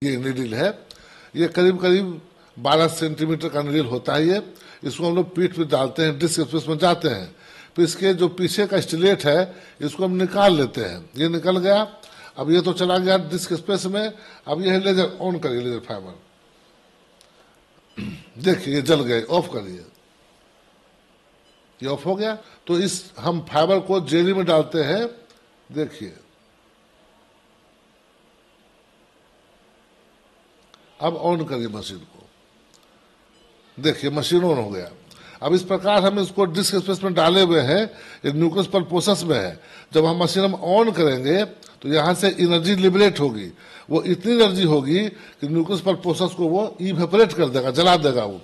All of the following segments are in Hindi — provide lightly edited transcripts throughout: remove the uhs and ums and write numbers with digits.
ये नीडल है। ये करीब करीब 12 सेंटीमीटर का नीडल होता है। ये इसको हम लोग पीठ पे डालते हैं, डिस्क स्पेस में जाते हैं, तो इसके जो पीछे का स्टिलेट है इसको हम निकाल लेते हैं। ये निकल गया। अब ये तो चला गया डिस्क स्पेस में। अब ये लेजर ऑन करिए, लेजर फाइबर देखिए ये जल गए, ऑफ करिए, ये ऑफ हो गया। तो इस हम फाइबर को जेली में डालते हैं, देखिए अब ऑन करिए मशीन को, देखिए मशीन ऑन हो गया। अब इस प्रकार हम इसको डिस्क स्पेस में डाले हुए हैं, ये न्यूक्लियस पर प्रोसेस में है। जब हम मशीन हम ऑन करेंगे तो यहां से एनर्जी लिबरेट होगी। वो इतनी एनर्जी होगी कि न्यूक्लियस पर प्रोसेस को वो इवेपोरेट कर देगा, जला देगा वो।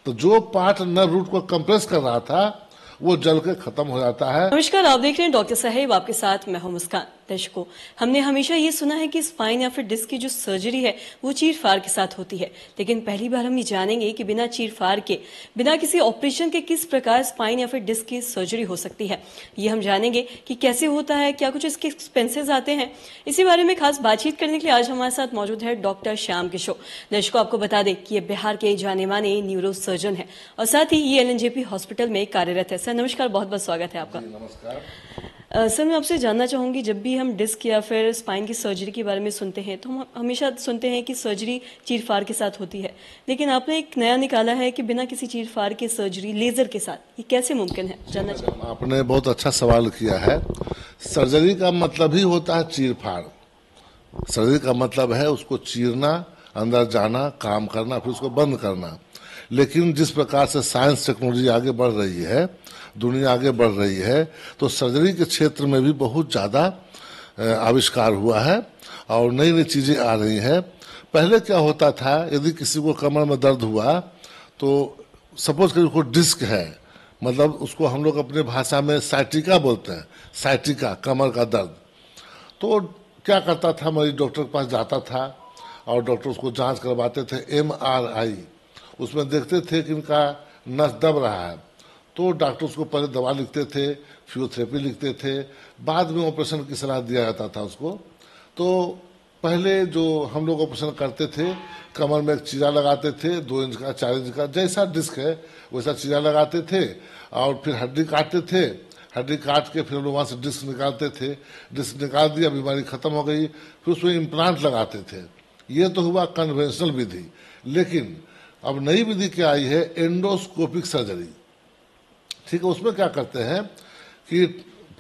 तो जो पार्ट नर्व रूट को कंप्रेस कर रहा था वो जल के खत्म हो जाता है। नमस्कार, आप देख रहे हैं डॉक्टर साहेब, आपके साथ मैं हूं मुस्कान। दर्शकों, हमने हमेशा ये सुना है कि स्पाइन या फिर डिस्क की जो सर्जरी है वो चीर-फाड़ के साथ होती है, लेकिन पहली बार हम ये जानेंगे कि बिना चीर-फाड़ के, बिना किसी ऑपरेशन के किस प्रकार स्पाइन या फिर डिस्क की सर्जरी हो सकती है। ये हम जानेंगे कि कैसे होता है, क्या कुछ इसके एक्सपेंसेस आते हैं। इसी बारे में खास बातचीत करने के लिए आज हमारे साथ मौजूद है डॉक्टर श्याम किशोर। दर्शकों, आपको बता दें कि ये बिहार के जाने माने न्यूरो सर्जन है और साथ ही ये LNJP हॉस्पिटल में कार्यरत है। सर नमस्कार, बहुत बहुत स्वागत है आपका। नमस्कार। सर मैं आपसे जानना चाहूंगी, जब भी हम डिस्क या फिर स्पाइन की सर्जरी के बारे में सुनते हैं तो हम हमेशा सुनते हैं कि सर्जरी चीर-फाड़ के साथ होती है, लेकिन आपने एक नया निकाला है कि बिना किसी चीर-फाड़ के सर्जरी लेजर के साथ, ये कैसे मुमकिन है, जानना चाहूंगा। आपने बहुत अच्छा सवाल किया है। सर्जरी का मतलब ही होता है चीर-फाड़। सर्जरी का मतलब है उसको चीरना, अंदर जाना, काम करना, फिर उसको बंद करना। लेकिन जिस प्रकार से साइंस टेक्नोलॉजी आगे बढ़ रही है, दुनिया आगे बढ़ रही है, तो सर्जरी के क्षेत्र में भी बहुत ज़्यादा आविष्कार हुआ है और नई नई चीज़ें आ रही हैं। पहले क्या होता था, यदि किसी को कमर में दर्द हुआ तो सपोज करिए उसको डिस्क है, मतलब उसको हम लोग अपने भाषा में साइटिका बोलते हैं, साइटिका कमर का दर्द। तो क्या करता था, मरीज डॉक्टर के पास जाता था और डॉक्टर उसको जांच करवाते थे, MRI, उसमें देखते थे कि इनका नस दब रहा है। तो डॉक्टर उसको पहले दवा लिखते थे, फिजियोथेरेपी लिखते थे, बाद में ऑपरेशन की सलाह दिया जाता था उसको। तो पहले जो हम लोग ऑपरेशन करते थे, कमर में एक चीरा लगाते थे, 2 इंच का, 4 इंच का, जैसा डिस्क है वैसा चीरा लगाते थे और फिर हड्डी काटते थे। हड्डी काट के फिर लोग वहाँ से डिस्क निकालते थे। डिस्क निकाल दिया, बीमारी खत्म हो गई, फिर उसमें इम्प्लांट लगाते थे। ये तो हुआ कन्वेंशनल विधि। लेकिन अब नई विधि क्या आई है, एंडोस्कोपिक सर्जरी। ठीक है, उसमें क्या करते हैं कि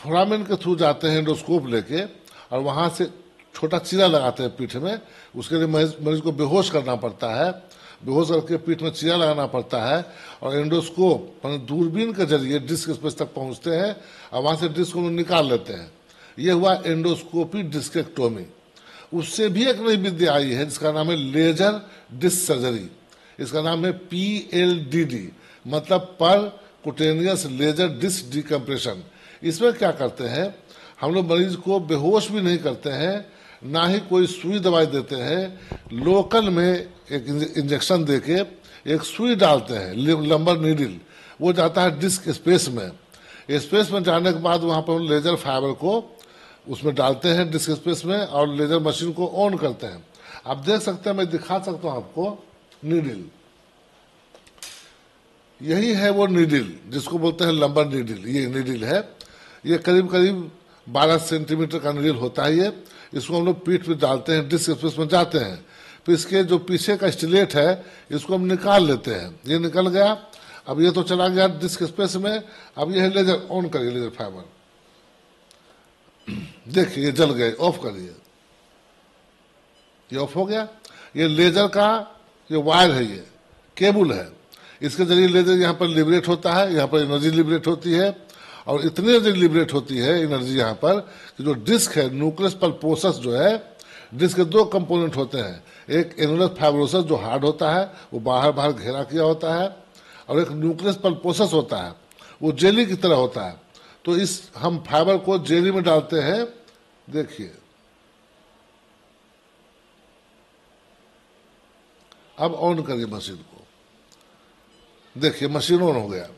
फोरामेन के थ्रू जाते हैं एंडोस्कोप लेके और वहां से छोटा चीरा लगाते हैं पीठ में। उसके लिए मरीज को बेहोश करना पड़ता है, बेहोश करके पीठ में चीरा लगाना पड़ता है और एंडोस्कोप दूरबीन के जरिए डिस्क स्पेस तक पहुंचते हैं और वहां से डिस्क को निकाल लेते हैं। यह हुआ एंडोस्कोपी डिस्केक्टोमी। उससे भी एक नई विद्या आई है जिसका नाम है लेजर डिस्क सर्जरी। इसका नाम है PLDD, मतलब पर कुटेनियस लेजर डिस्क डिकम्प्रेशन। इसमें क्या करते हैं, हम लोग मरीज को बेहोश भी नहीं करते हैं, ना ही कोई सुई दवाई देते हैं। लोकल में एक इंजेक्शन देके एक सुई डालते हैं, लंबर नीडल, वो जाता है डिस्क स्पेस में। स्पेस में जाने के बाद वहां पर लेजर फाइबर को उसमें डालते हैं डिस्क स्पेस में और लेजर मशीन को ऑन करते हैं। आप देख सकते हैं, मैं दिखा सकता हूं आपको नीडल। यही है वो नीडल जिसको बोलते हैं लंबर नीडल। ये नीडल है। ये करीब करीब 12 सेंटीमीटर का नीडल होता है। ये इसको हम लोग पीठ पे डालते हैं, डिस्क स्पेस में जाते हैं, फिर इसके जो पीछे का स्टिलेट है इसको हम निकाल लेते हैं। ये निकल गया। अब ये तो चला गया डिस्क स्पेस में। अब ये लेजर ऑन करिए, लेजर फाइबर देखिए ये जल गए, ऑफ करिए, ये ऑफ हो गया। ये लेजर का ये वायर है, ये केबल है, इसके जरिए लेजर यहाँ पर लिबरेट होता है, यहाँ पर एनर्जी लिबरेट होती है और इतनी एनर्जी लिबरेट होती है एनर्जी यहाँ पर कि जो डिस्क है, न्यूक्लियस पल्पोसस जो है, डिस्क के 2 कंपोनेंट होते हैं। एक एनुलर फाइब्रोसस जो हार्ड होता है, वो बाहर बाहर घेरा किया होता है, और एक न्यूक्लियस पल्पोसस होता है, वो जेली की तरह होता है। तो इस हम फाइबर को जेली में डालते हैं, देखिए अब ऑन करिए मशीन को, देखिए मशीन ऑन हो गया।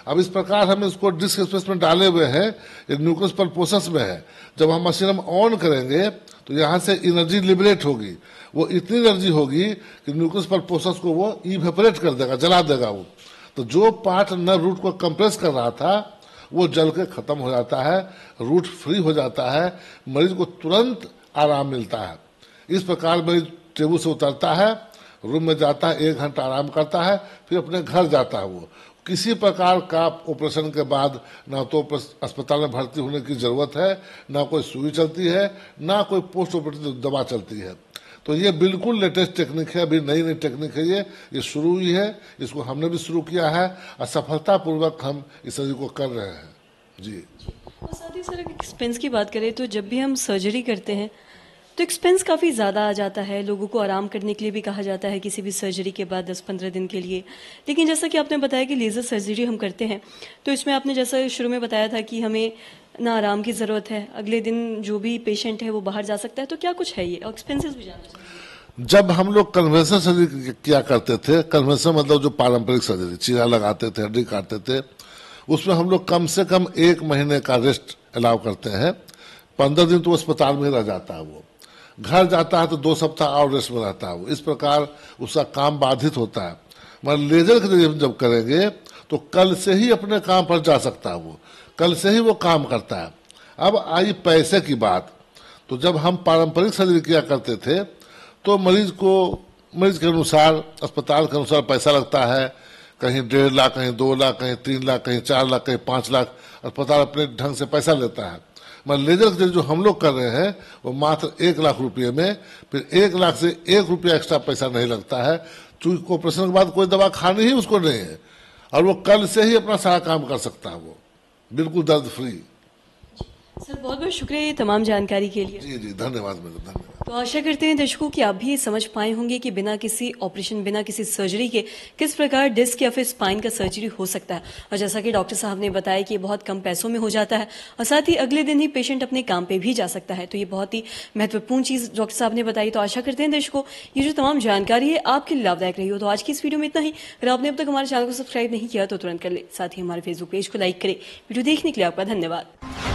अब इस प्रकार हम इसको डिस्क स्पेस में डाले हुए हैं, ये न्यूक्लियस पल्पोसस में है। जब हम मशीन हम ऑन करेंगे तो यहाँ से एनर्जी लिबरेट होगी, वो इतनी एनर्जी होगी कि न्यूक्लियस पल्पोसस को वो इवेपोरेट कर देगा, जला देगा वो। तो जो पार्ट नर्व रूट को कंप्रेस कर रहा था वो जल के खत्म हो जाता है, रूट फ्री हो जाता है, मरीज को तुरंत आराम मिलता है। इस प्रकार मरीज टेबल से उतरता है, रूम में जाता है, 1 घंटा आराम करता है, फिर अपने घर जाता है। वो किसी प्रकार का ऑपरेशन के बाद ना तो अस्पताल में भर्ती होने की जरूरत है, ना कोई सुई चलती है, ना कोई पोस्ट ऑपरेटिव दवा चलती है। तो ये बिल्कुल लेटेस्ट टेक्निक है, अभी नई नई टेक्निक है, ये शुरू हुई है, इसको हमने भी शुरू किया है और सफलतापूर्वक हम इस सर्जरी को कर रहे हैं जी। और साथ ही सर एक्सपेंस की बात करें तो जब भी हम सर्जरी करते हैं तो एक्सपेंस काफ़ी ज़्यादा आ जाता है। लोगों को आराम करने के लिए भी कहा जाता है किसी भी सर्जरी के बाद 10-15 दिन के लिए। लेकिन जैसा कि आपने बताया कि लेज़र सर्जरी हम करते हैं तो इसमें आपने जैसा शुरू में बताया था कि हमें ना आराम की ज़रूरत है, अगले दिन जो भी पेशेंट है वो बाहर जा सकता है, तो क्या कुछ है ये और एक्सपेंसेस भी जानना चाहिए। जब हम लोग कन्वेंशनल सर्जरी किया करते थे, कन्वेंशनल मतलब जो पारंपरिक सर्जरी, चीरा लगाते थे, हड्डी काटते थे, उसमें हम लोग कम से कम 1 महीने का रेस्ट अलाउ करते हैं। 15 दिन तो अस्पताल में रह जाता है, वो घर जाता है तो 2 सप्ताह और रेस्ट में रहता है वो। इस प्रकार उसका काम बाधित होता है। मगर लेजर के जरिए जब करेंगे तो कल से ही अपने काम पर जा सकता है, वो कल से ही वो काम करता है। अब आई पैसे की बात, तो जब हम पारंपरिक सर्जरी किया करते थे तो मरीज के अनुसार, अस्पताल के अनुसार पैसा लगता है, कहीं 1.5 लाख, कहीं 2 लाख, कहीं 3 लाख, कहीं 4 लाख, कहीं 5 लाख, अस्पताल अपने ढंग से पैसा लेता है। मगर लेजर के जो हम लोग कर रहे हैं वो मात्र 1 लाख रुपये में, फिर 1 लाख से 1 रुपया एक्स्ट्रा पैसा नहीं लगता है, चूंकि ऑपरेशन के बाद कोई दवा खानी ही उसको नहीं है और वो कल से ही अपना सारा काम कर सकता है, वो बिल्कुल दर्द फ्री। सर बहुत बहुत शुक्रिया ये तमाम जानकारी के लिए। जी जी, धन्यवाद मैडम, धन्यवाद। तो आशा करते हैं दर्शकों कि आप भी ये समझ पाए होंगे कि बिना किसी ऑपरेशन, बिना किसी सर्जरी के किस प्रकार डिस्क या फिर स्पाइन का सर्जरी हो सकता है। और जैसा कि डॉक्टर साहब ने बताया कि ये बहुत कम पैसों में हो जाता है और साथ ही अगले दिन ही पेशेंट अपने काम पे भी जा सकता है। तो ये बहुत ही महत्वपूर्ण चीज़ डॉक्टर साहब ने बताई। तो आशा करते हैं दर्शकों ये जो तमाम जानकारी है आपके लिए लाभदायक रही हो। तो आज की इस वीडियो में इतना ही। अगर आपने अब तक हमारे चैनल को सब्सक्राइब नहीं किया तो तुरंत कर ले, साथ ही हमारे फेसबुक पेज को लाइक करें। वीडियो देखने के लिए आपका धन्यवाद।